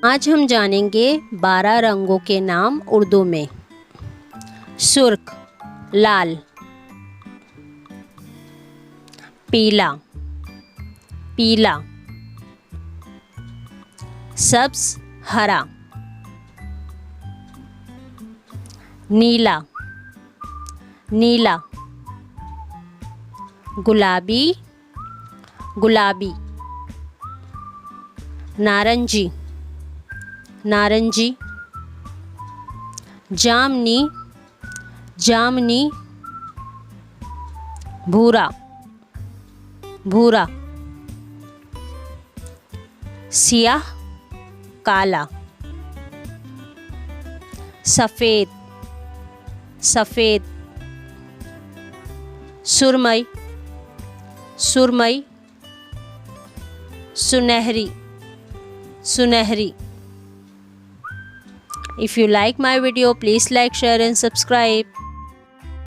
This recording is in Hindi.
आज हम जानेंगे 12 रंगों के नाम उर्दू में। सुर्ख लाल, पीला पीला, सब्ज हरा, नीला नीला, गुलाबी गुलाबी, नारंगी नारंगी, जामनी जामनी, भूरा भूरा, सियाह काला, सफ़ेद सफ़ेद, सुरमई सुरमई, सुनहरी सुनहरी। If you like my video, please like, share and subscribe.